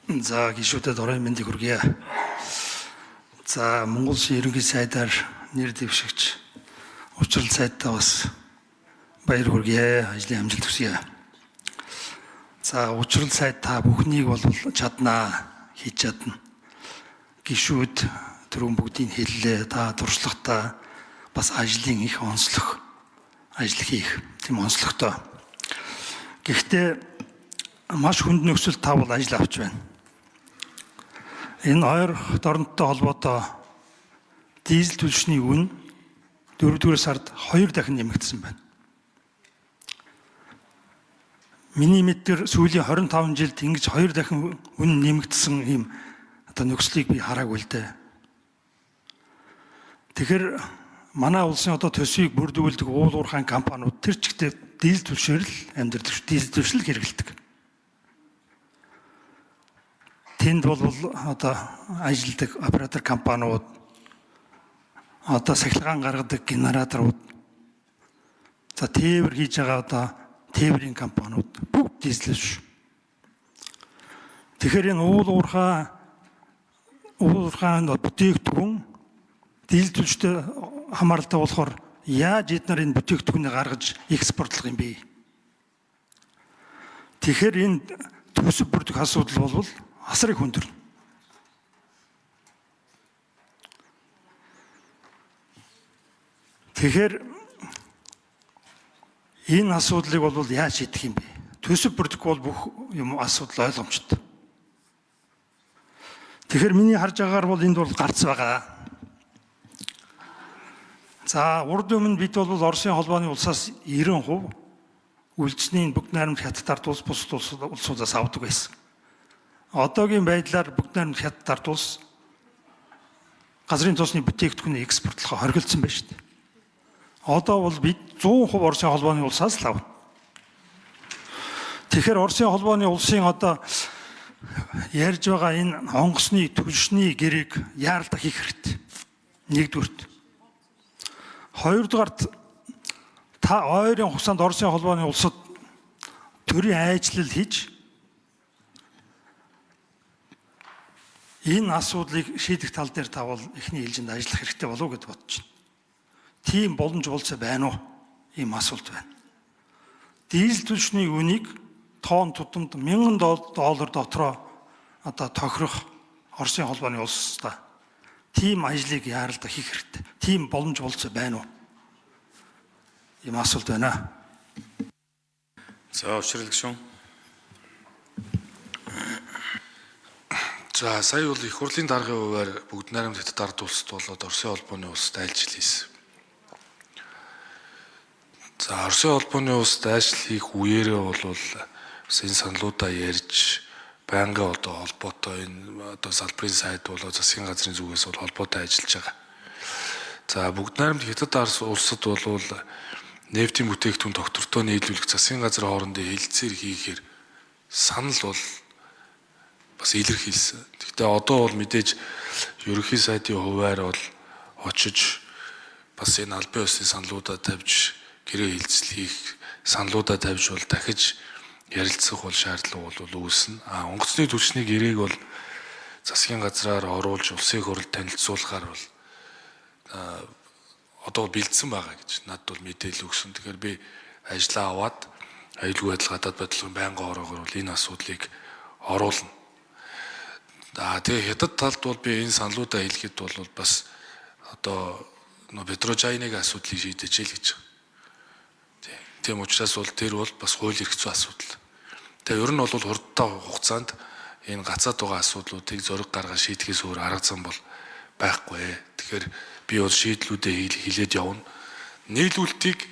За гишүүдэд орой мэндийг хүргье. За Монгол Улсын ерөнхий сайдаар нэр дэвшигч учрал сайдтай бас баяр хүргье. Ажлын амжилт хүсье. За учрал сайд та бүхнийг бол чаднаа, хийж чадна. Гишүүд түрүүн бүгдийг хэллээ. Та туршлагатай бас ажлын их онцлог ажил хийх тийм онцлогтой. Гэхдээ маш хүнд нөхцөл та бол ажил авч байна. Энэ хоёр дорноттой холбоотой дизель түлшний үн 4-р сард 2 дахин нэмэгдсэн байна. Миний мэдээр сүүлийн 25 жилд ингэж 2 дахин үн нэмэгдсэн ийм нөхцөлийг би хараагүй л дээ. Тэгэхээр манай улсын төсвийг бүрдүүлдэг уул уурхайн компаниуд тэр чигтээ дизель түлшээр л амьдардаг, дизель түлшил хэрэглэдэг. Тэнд бол ажилдаг оператор компаниуд, сахилгаан гаргадаг генераторууд, тээвэр хийж байгаа тээврийн компаниуд бүгд дизель шүү. Тэгэхээр энэ уул уурхайн бүтээгдэхүүн дизель түлштэй хамааралтай болохоор яаж эдгээр энэ бүтээгдэхүүнийг гаргаж экспортлох юм бэ? Тэгэхээр энэ төсөв бүрдэх асуудал бол асар их хүндэрнэ. Тэгэхээр энэ асуудлыг бол яаж шийдэх юм бэ? Төсөв бүрдэх бол бүх юм асуудал ойлгомжтой. Тэгэхээр миний харж байгаагаар бол энд бол гарц байгаа. За урд өмнө бид бол Оросын холбооны улсаас 90% үлдсэний бүгд найрамд хятад улс бусад улсуудаас авдаг байсан. Одоогийн байдлаар бүгд найрамд хятад улс газрын тосны бүтээгдэхүүний экспортлохоо хоригдсан байна шүү дээ. Одоо бол бид 100% Оросын холбооны улсаас л авна. Тэгэхээр Оросын холбооны улсын ярьж байгаа энэ онгоцны түлшний гэрээг яаралдаа хийх хэрэгтэй. Нэгдүгürt. Хоёрдугаарт та ойрын хугацаанд Оросын холбооны улсад төрийн айчлал хийж энэ асуудлыг шийдэх тал дээр та бол эхний ээлжинд ажиллах хэрэгтэй болов уу гэж бодож байна. Тийм боломж болцоо байна уу? Ийм асуулт байна. Дизель түлшний үнийг тонн тутамд $1000 дотроо тохирох Оросын холбооны улстай тийм ажлыг яаралдаа хийх хэрэгтэй. Тийм боломж болцоо байна уу? Ийм асуулт байна. За учрал гишүүн. За сая бол их хурлын даргын хувьар бүгд найрамд хятад ард улсад болоод Оросын холбооны улсад айлчил хийсэн. За Оросын холбооны улсад айлчил хийх үеэрээ бол энэ саналуудаа ярьж байнгын холбоотой энэ салбарын сайд болоо засгийн газрын зүгээс бол холбоотой ажиллаж байгаа. За бүгд найрамд хятад ард улсад бол нефтийн бүтээгдэхүүн доктортой нийлүүлэх засгийн газрын хоорондын хэлэлцээр хийхээр санал бол бас илэрхийлсэн. Гэхдээ одоо бол мэдээж ерөнхий сайдын хуваар бол очиж бас энэ албан ёсны саналуудаа тавьж гэрээ хэлцэл хийх саналуудаа тавьж бол дахиж ярилцах бол шаардлага бол үүснэ. Онгоцны түлшний гэрээг бол засгийн газраар оруулж улсын хурлд танилцуулахаар бол одоо бэлдсэн байгаа гэж надад бол мэдээлэл өгсөн. Тэгэхээр би ажлаа аваад аюулгүй байдал гадаад бодлогын байнгын ороогоор бол энэ асуудлыг оруулна. Тэгээ хятад талд бол би энэ саналуудаа хэлэхэд бол бас Петрожайныг асуудлыг шийдэж л гэж байна. Тийм учраас бол тэр бол бас хууль эрх зүйн асуудал. Тэгээ ер нь бол хурдтай хугацаанд энэ гацаад байгаа асуудлуудыг зориг гаргаж шийдэхээс өөр арга зам бол байхгүй. Тэгэхээр би бол шийдлүүдээ хэлээд явна. Нийлүүлэлтийг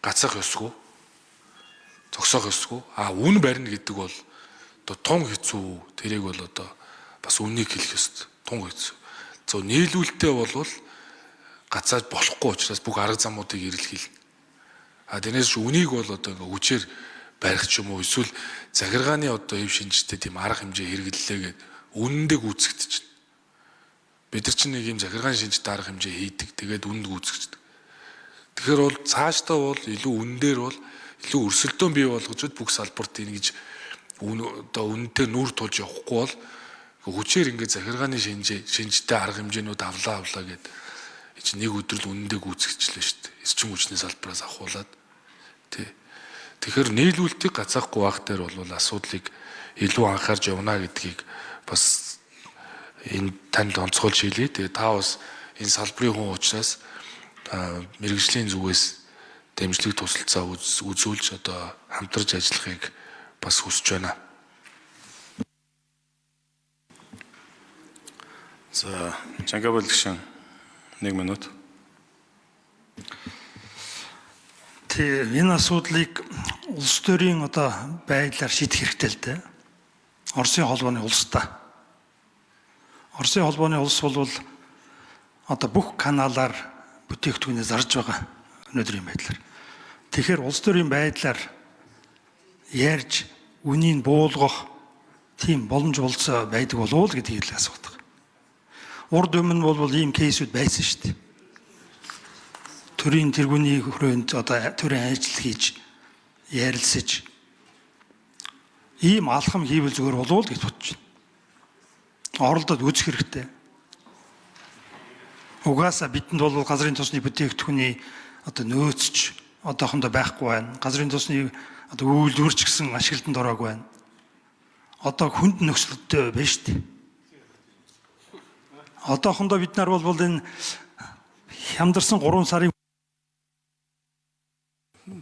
гацах ёсгүй, зогсоох ёсгүй. Үн барина гэдэг бол тун хэцүү. Тэрийг бол бас үннийг хэлэх ёстой. Тун хэцүү. Нийлүүлэлтээ бол гацааж болохгүй учраас бүх арга замуудыг ирэлхийлнэ. Тэрнээс үнийг бол хүчээр барих ч юм уу эсвэл захиргааны хэв шинжтэй тийм арга хэмжээ хэрэглэлээ гэдэг үнэндээ гүйцэгдэж байна. Бид нар чинь нэг юм захиргааны шинжтэй арга хэмжээ хийдэг. Тэгээд үнэнд гүйцэгддэг. Тэгэхээр цаашдаа бол илүү үнээр бол илүү өрсөлдөөн бий болгож бүх салбарт ингэж одоо үнэтэй нүүр тулж явахгүй бол хүчээр ингээд захиргааны шинжтэй арга хэмжээнүүд авлаа гэд чи нэг өдөр л үнэндээ гүйцэгчлээ шүү дээ. Эсчин хүчний салбараас ахуулаад тий. Тэгэхээр нийлүүлэлтийг гацаахгүй байх дээр бол асуудлыг илүү анхаарч явна гэдгийг бас энэ танд онцгойлж хэлье. Тэгээ та бас энэ салбарын хүн учраас мэрэгжлийн зүгээс дэмжлэг тусалцаа үзүүлж одоо хамтарч ажиллахыг бас хүсэж байна. За, Жангабал гишүүн 1 минут. Тэг энэ асуудлыг улс төрийн одоо байдлаар шийдэх хэрэгтэй л дээ. Оросын холбооны улстай. Оросын холбооны улс бол одоо бүх каналаар бүтээгдэхүүнээ зарж байгаа өнөөдрийн байдлаар. Тэгэхээр улс төрийн байдлаар ярьж үнийг буулгах тийм боломж болцоо байдаг болов уу гэдгийг л асуудаг. Урд өмнө бол ийм кейсүүд байсан шүү дээ. Төрийн тэргүүний хүрээнд одоо төрийн ажил хийж ярилцаж ийм алхам хийвэл зүгээр болов уу гэж бодож байна. Оролдоод үзэх хэрэгтэй. Угаасаа бидэнд бол газрын тосны бүтээгдэхүүний одоо нөөцч одоохондоо байхгүй байна. Газрын тосны одоо үйлдвэрч гэсэн ашиглалтанд ороогүй байна. Одоо хүнд нөхцөлтэй байна шүү дээ. Одоохондоо бид нар бол энэ хямдарсан 3 сарын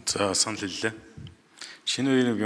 За, санал хэллээ. Шинэ үеийн